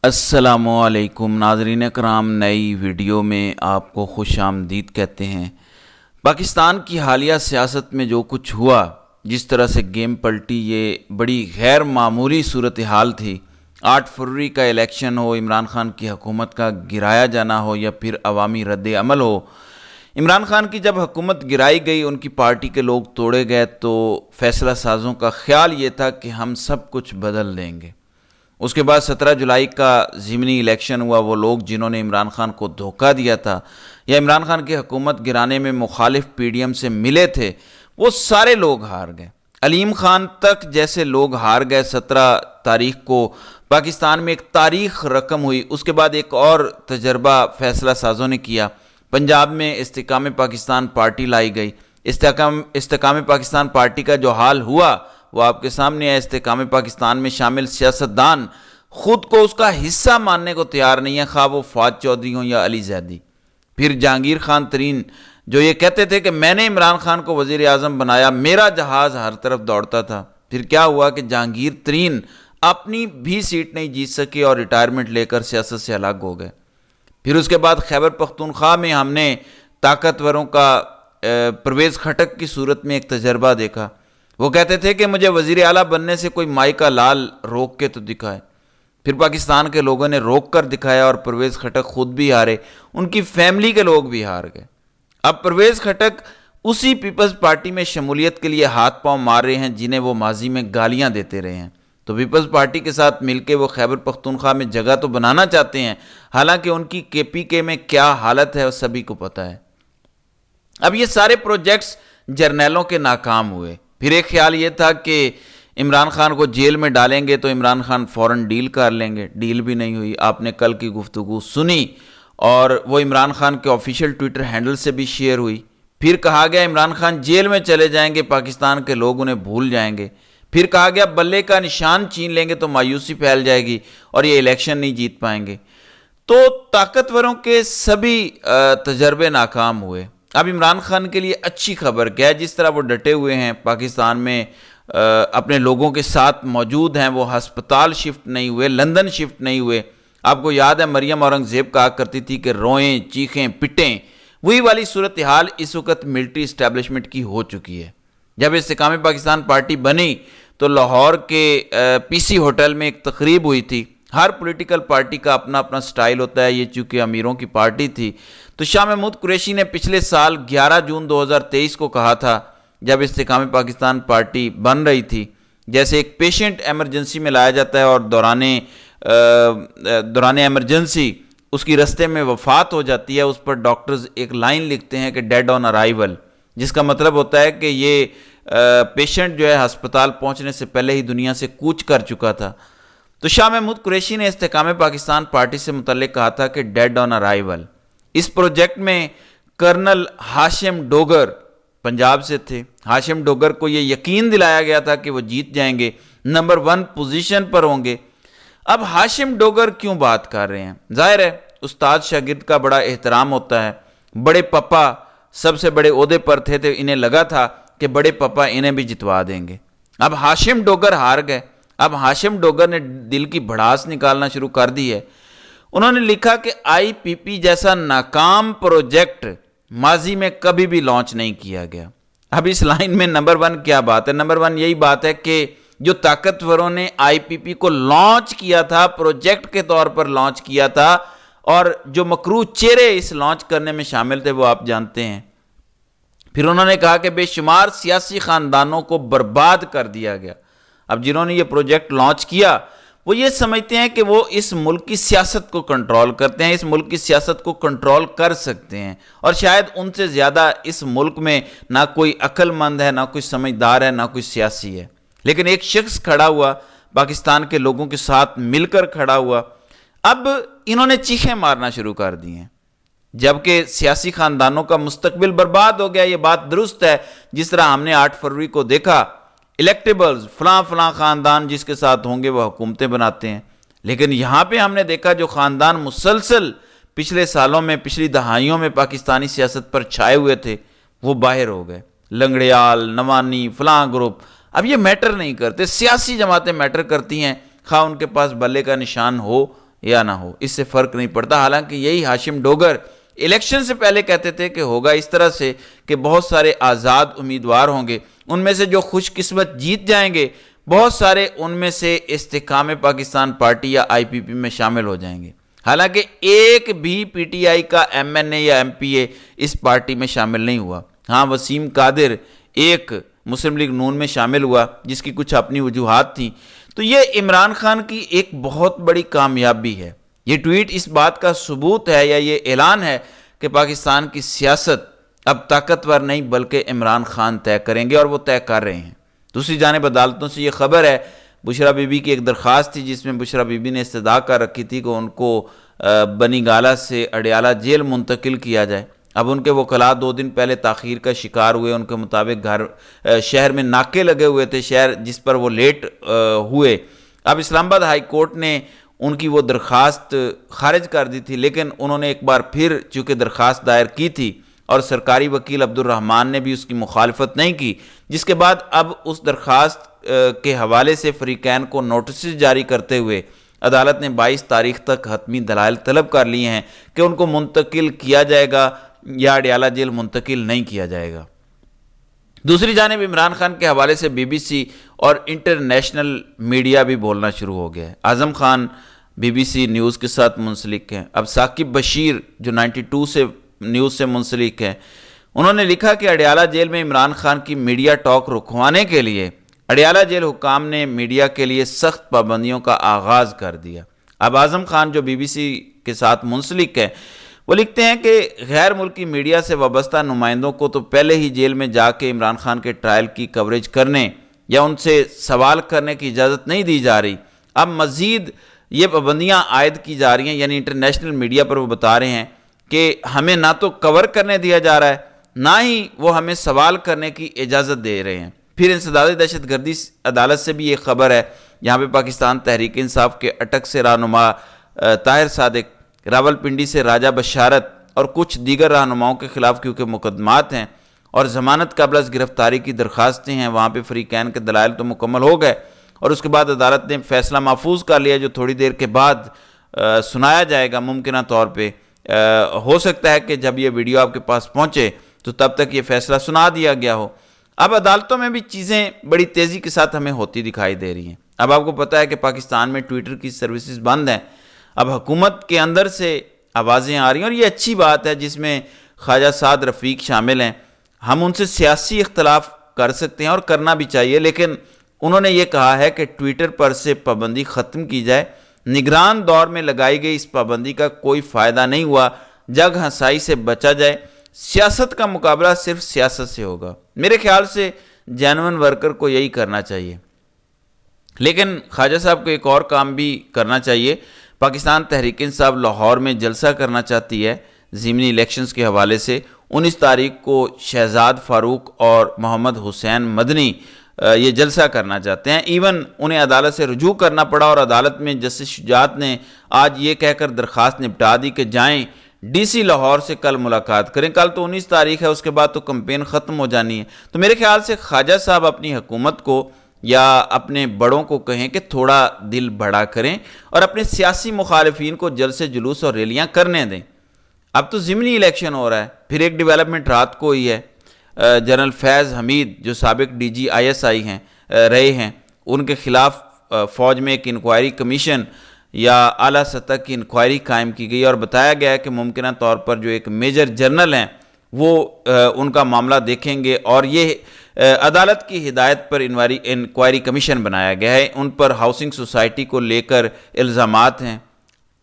अस्सलामुअलैकुम नाज़रीन करام, नई वीडियो में आपको खुश आमदीद कहते हैं। पाकिस्तान की हालिया सियासत में जो कुछ हुआ, जिस तरह से गेम पलटी, ये बड़ी गैर मामूली सूरत हाल थी। 8 फरवरी का इलेक्शन हो, इमरान खान की हुकूमत का गिराया जाना हो या फिर अवामी रद्द अमल हो। इमरान खान की जब हुकूमत गिराई गई, उनकी पार्टी के लोग तोड़े गए, तो फैसला साजों का ख्याल ये था कि हम सब कुछ बदल देंगे। उसके बाद 17 जुलाई का ज़िमनी इलेक्शन हुआ। वो लोग जिन्होंने इमरान खान को धोखा दिया था या इमरान खान की हुकूमत गिराने में मुखालिफ पीडीएम से मिले थे, वो सारे लोग हार गए। अलीम खान तक जैसे लोग हार गए। 17 तारीख को पाकिस्तान में एक तारीख रकम हुई। उसके बाद एक और तजर्बा फैसला साजों ने किया। पंजाब में इस्तेकाम पाकिस्तान पार्टी लाई गई। इस्तेकाम पाकिस्तान पार्टी का जो हाल हुआ वो आपके सामने है। इस्तेकाम पाकिस्तान में शामिल सियासतदान खुद को उसका हिस्सा मानने को तैयार नहीं है, खा वो फवाद चौधरी हों या अली जैदी। फिर जहांगीर खान तरीन जो ये कहते थे कि मैंने इमरान खान को वज़ीर आज़म बनाया, मेरा जहाज़ हर तरफ दौड़ता था। फिर क्या हुआ कि जहांगीर तरीन अपनी भी सीट नहीं जीत सके और रिटायरमेंट लेकर सियासत से अलग हो गए। फिर उसके बाद खैबर पख्तूनख्वा में हमने ताकतवरों का परवेज़ खटक की सूरत में एक तजर्बा देखा। वो कहते थे कि मुझे वज़ीर आला बनने से कोई माई का लाल रोक के तो दिखाए। फिर पाकिस्तान के लोगों ने रोक कर दिखाया और परवेज़ खटक खुद भी हारे, उनकी फैमिली के लोग भी हार गए। अब परवेज़ खटक उसी पीपल्स पार्टी में शमूलियत के लिए हाथ पांव मार रहे हैं जिन्हें वो माजी में गालियां देते रहे हैं। तो पीपल्स पार्टी के साथ मिलकर वो खैबर पख्तूनख्वा में जगह तो बनाना चाहते हैं, हालांकि उनकी केपीके में क्या हालत है वो सभी को पता है। अब ये सारे प्रोजेक्ट्स जर्नैलों के नाकाम हुए। फिर एक ख्याल ये था कि इमरान खान को जेल में डालेंगे तो इमरान खान फ़ौरन डील कर लेंगे। डील भी नहीं हुई। आपने कल की गुफ्तगू सुनी और वो इमरान खान के ऑफिशियल ट्विटर हैंडल से भी शेयर हुई। फिर कहा गया इमरान खान जेल में चले जाएंगे, पाकिस्तान के लोग उन्हें भूल जाएंगे। फिर कहा गया बल्ले का निशान छीन लेंगे तो मायूसी फैल जाएगी और ये इलेक्शन नहीं जीत पाएंगे। तो ताकतवरों के सभी तजर्बे नाकाम हुए। अब इमरान खान के लिए अच्छी खबर क्या है, जिस तरह वो डटे हुए हैं, पाकिस्तान में अपने लोगों के साथ मौजूद हैं, वो हस्पताल शिफ्ट नहीं हुए, लंदन शिफ्ट नहीं हुए। आपको याद है मरियम औरंगज़ेब कहा करती थी कि रोएं, चीखें, पिटें। वही वाली सूरत हाल इस वक्त मिलिट्री इस्टेब्लिशमेंट की हो चुकी है। जब इस्तेकाम पाकिस्तान पार्टी बनी तो लाहौर के पीसी होटल में एक तकरीब हुई थी। हर पॉलिटिकल पार्टी का अपना अपना स्टाइल होता है। ये चूँकि अमीरों की पार्टी थी तो शाह महमूद कुरैशी ने पिछले साल 11 जून 2023 को कहा था, जब इस्तेकाम पाकिस्तान पार्टी बन रही थी, जैसे एक पेशेंट एमरजेंसी में लाया जाता है और दौरान एमरजेंसी उसकी रस्ते में वफ़ात हो जाती है, उस पर डॉक्टर्स एक लाइन लिखते हैं कि डेड ऑन अराइवल, जिसका मतलब होता है कि ये पेशेंट जो है अस्पताल पहुंचने से पहले ही दुनिया से कूच कर चुका था। तो शाह महमूद कुरैशी ने इस्तेकाम पाकिस्तान पार्टी से मुतल्लिक कहा था कि डेड ऑन अराइवल। इस प्रोजेक्ट में कर्नल हाशिम डोगर पंजाब से थे। हाशिम डोगर को यह यकीन दिलाया गया था कि वो जीत जाएंगे, नंबर 1 पोजीशन पर होंगे। अब हाशिम डोगर क्यों बात कर रहे हैं? जाहिर है उस्ताद शागिर्द का बड़ा एहतराम होता है। बड़े पापा सबसे बड़े ओहदे पर थे तो इन्हें लगा था कि बड़े पापा इन्हें भी जितवा देंगे। अब हाशिम डोगर हार गए। अब हाशिम डोगर ने दिल की भड़ास निकालना शुरू कर दी है। उन्होंने लिखा कि आईपीपी जैसा नाकाम प्रोजेक्ट माजी में कभी भी लॉन्च नहीं किया गया। अब इस लाइन में नंबर 1 क्या बात है? नंबर 1 यही बात है कि जो ताकतवरों ने आईपीपी को लॉन्च किया था, प्रोजेक्ट के तौर पर लॉन्च किया था, और जो मकरूह चेहरे इस लॉन्च करने में शामिल थे वो आप जानते हैं। फिर उन्होंने कहा कि बेशुमार सियासी खानदानों को बर्बाद कर दिया गया। अब जिन्होंने ये प्रोजेक्ट लॉन्च किया वो ये समझते हैं कि वो इस मुल्क की सियासत को कंट्रोल करते हैं, इस मुल्क की सियासत को कंट्रोल कर सकते हैं, और शायद उनसे ज़्यादा इस मुल्क में ना कोई अक्लमंद है, ना कोई समझदार है, ना कोई सियासी है। लेकिन एक शख्स खड़ा हुआ, पाकिस्तान के लोगों के साथ मिलकर खड़ा हुआ। अब इन्होंने चीखें मारना शुरू कर दी हैं, जबकि सियासी खानदानों का मुस्तकबिल बर्बाद हो गया। ये बात दुरुस्त है। जिस तरह हमने 8 फरवरी को देखा, इलेक्टेबल्स फलां ख़ानदान जिसके साथ होंगे वह हुकूमतें बनाते हैं। लेकिन यहाँ पे हमने देखा जो ख़ानदान मुसलसल पिछले सालों में, पिछली दहाइयों में पाकिस्तानी सियासत पर छाए हुए थे, वो बाहर हो गए। लंगड़ियाल, नवानी, फलां ग्रुप अब ये मैटर नहीं करते। सियासी जमातें मैटर करती हैं, खा उनके पास बल्ले का निशान हो یا نہ ہو، اس سے فرق نہیں پڑتا۔ حالانکہ یہی ہاشم ڈوگر الیکشن سے پہلے کہتے تھے کہ ہوگا اس طرح سے کہ بہت سارے آزاد امیدوار ہوں گے، ان میں سے جو خوش قسمت جیت جائیں گے بہت سارے ان میں سے استحکام پاکستان پارٹی یا آئی پی پی میں شامل ہو جائیں گے۔ حالانکہ ایک بھی پی ٹی آئی کا ایم این اے یا ایم پی اے اس پارٹی میں شامل نہیں ہوا۔ ہاں، وسیم قادر ایک مسلم لیگ نون میں شامل ہوا جس کی کچھ اپنی وجوہات تھیں۔ تو یہ عمران خان کی ایک بہت بڑی کامیابی ہے۔ یہ ٹویٹ اس بات کا ثبوت ہے یا یہ اعلان ہے کہ پاکستان کی سیاست اب طاقتور نہیں بلکہ عمران خان طے کریں گے، اور وہ طے کر رہے ہیں۔ دوسری جانب عدالتوں سے یہ خبر ہے، بشرا بی بی کی ایک درخواست تھی جس میں بشرا بی بی نے استدعا کر رکھی تھی کہ ان کو بنی گالہ سے اڈیالہ جیل منتقل کیا جائے۔ اب ان کے وکلاء 2 دن پہلے تاخیر کا شکار ہوئے۔ ان کے مطابق شہر میں ناکے لگے ہوئے تھے، شہر جس پر وہ لیٹ ہوئے۔ اب اسلام آباد ہائی کورٹ نے ان کی وہ درخواست خارج کر دی تھی، لیکن انہوں نے ایک بار پھر چونکہ درخواست دائر کی تھی اور سرکاری وکیل عبد الرحمان نے بھی اس کی مخالفت نہیں کی، جس کے بعد اب اس درخواست کے حوالے سے فریقین کو نوٹسز جاری کرتے ہوئے عدالت نے 22 تاریخ تک حتمی دلائل طلب کر لیے ہیں کہ ان کو منتقل کیا جائے گا یا اڈیالہ جیل منتقل نہیں کیا جائے گا۔ دوسری جانب عمران خان کے حوالے سے بی بی سی اور انٹرنیشنل میڈیا بھی بولنا شروع ہو گیا ہے۔ Azam Khan B B C news کے ساتھ منسلک ہیں، اب ثاقب بشیر جو 92 سے نیوز سے منسلک ہیں، انہوں نے لکھا کہ اڈیالہ جیل میں عمران خان کی میڈیا ٹاک رکوانے کے لیے اڈیالہ جیل حکام نے میڈیا کے لیے سخت پابندیوں کا آغاز کر دیا۔ اب اعظم خان جو بی بی سی کے ساتھ منسلک ہے، وہ لکھتے ہیں کہ غیر ملکی میڈیا سے وابستہ نمائندوں کو تو پہلے ہی جیل میں جا کے عمران خان کے ٹرائل کی کوریج کرنے یا ان سے سوال کرنے کی اجازت نہیں دی جا رہی، اب مزید یہ پابندیاں عائد کی جا رہی ہیں، یعنی انٹرنیشنل میڈیا پر وہ بتا رہے ہیں کہ ہمیں نہ تو کور کرنے دیا جا رہا ہے، نہ ہی وہ ہمیں سوال کرنے کی اجازت دے رہے ہیں۔ پھر انسداد دہشت گردی عدالت سے بھی یہ خبر ہے، یہاں پہ پاکستان تحریک انصاف کے اٹک سے رہنما طاہر صادق، راولپنڈی سے راجہ بشارت اور کچھ دیگر رہنماؤں کے خلاف کیونکہ مقدمات ہیں اور ضمانت قبل از گرفتاری کی درخواستیں ہیں، وہاں پہ فریقین کے دلائل تو مکمل ہو گئے، اور اس کے بعد عدالت نے فیصلہ محفوظ کر لیا جو تھوڑی دیر کے بعد سنایا جائے گا۔ ممکنہ طور پہ ہو سکتا ہے کہ جب یہ ویڈیو آپ کے پاس پہنچے تو تب تک یہ فیصلہ سنا دیا گیا ہو۔ اب عدالتوں میں بھی چیزیں بڑی تیزی کے ساتھ ہمیں ہوتی دکھائی دے رہی ہیں۔ اب آپ کو پتہ ہے کہ پاکستان میں ٹویٹر کی سروسز بند ہیں، اب حکومت کے اندر سے آوازیں آ رہی ہیں، اور یہ اچھی بات ہے جس میں خواجہ سعد رفیق شامل ہیں۔ ہم ان سے سیاسی اختلاف کر سکتے ہیں اور کرنا بھی چاہیے، لیکن انہوں نے یہ کہا ہے کہ ٹویٹر پر سے پابندی ختم کی جائے۔ نگران دور میں لگائی گئی اس پابندی کا کوئی فائدہ نہیں ہوا، جگ ہنسائی سے بچا جائے، سیاست کا مقابلہ صرف سیاست سے ہوگا۔ میرے خیال سے جینون ورکر کو یہی کرنا چاہیے، لیکن خواجہ صاحب کو ایک اور کام بھی کرنا چاہیے۔ پاکستان تحریک انصاف لاہور میں جلسہ کرنا چاہتی ہے ضمنی الیکشنز کے حوالے سے۔ 19 تاریخ کو شہزاد فاروق اور محمد حسین مدنی یہ جلسہ کرنا چاہتے ہیں۔ ایون انہیں عدالت سے رجوع کرنا پڑا، اور عدالت میں جسٹس شجاعت نے آج یہ کہہ کر درخواست نپٹا دی کہ جائیں ڈی سی لاہور سے کل ملاقات کریں۔ کل تو 19 تاریخ ہے، اس کے بعد تو کمپین ختم ہو جانی ہے۔ تو میرے خیال سے خواجہ صاحب اپنی حکومت کو یا اپنے بڑوں کو کہیں کہ تھوڑا دل بڑا کریں اور اپنے سیاسی مخالفین کو جلسے جلوس اور ریلیاں کرنے دیں۔ اب تو ضمنی الیکشن ہو رہا ہے۔ پھر ایک ڈیولپمنٹ رات کو ہوئی ہے، جنرل فیض حمید جو سابق D G I S I رہے ہیں، ان کے خلاف فوج میں ایک انکوائری کمیشن یا اعلیٰ سطح کی انکوائری قائم کی گئی، اور بتایا گیا ہے کہ ممکنہ طور پر جو ایک میجر جنرل ہیں وہ ان کا معاملہ دیکھیں گے، اور یہ عدالت کی ہدایت پر انکوائری کمیشن بنایا گیا ہے۔ ان پر ہاؤسنگ سوسائٹی کو لے کر الزامات ہیں۔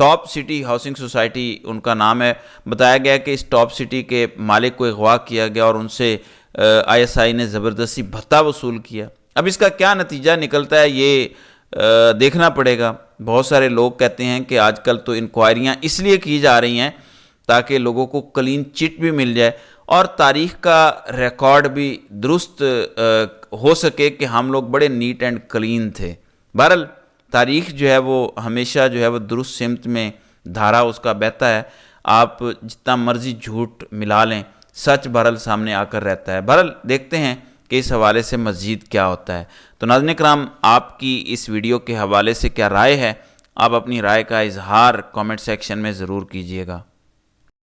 Top city housing society in کا نام ہے۔ بتایا گیا کہ اس ٹاپ سٹی کے مالک کو اغوا کیا گیا اور ان سے آئی ایس آئی نے زبردستی بھتہ وصول کیا۔ اب اس کا کیا نتیجہ نکلتا ہے یہ دیکھنا پڑے گا۔ بہت سارے لوگ کہتے ہیں کہ آج کل تو انکوائریاں اس لیے کی جا رہی ہیں تاکہ لوگوں کو کلین چٹ بھی مل جائے اور تاریخ کا ریکارڈ بھی درست ہو سکے کہ ہم لوگ بڑے نیٹ اینڈ کلین تھے۔ بہرحال تاریخ جو ہے وہ ہمیشہ جو ہے وہ درست سمت میں دھارا اس کا بہتا ہے۔ آپ جتنا مرضی جھوٹ ملا لیں، سچ بہرحال سامنے آ کر رہتا ہے۔ بہرحال دیکھتے ہیں کہ اس حوالے سے مزید کیا ہوتا ہے۔ تو ناظرین کرام، آپ کی اس ویڈیو کے حوالے سے کیا رائے ہے آپ اپنی رائے کا اظہار کامنٹ سیکشن میں ضرور کیجیے گا۔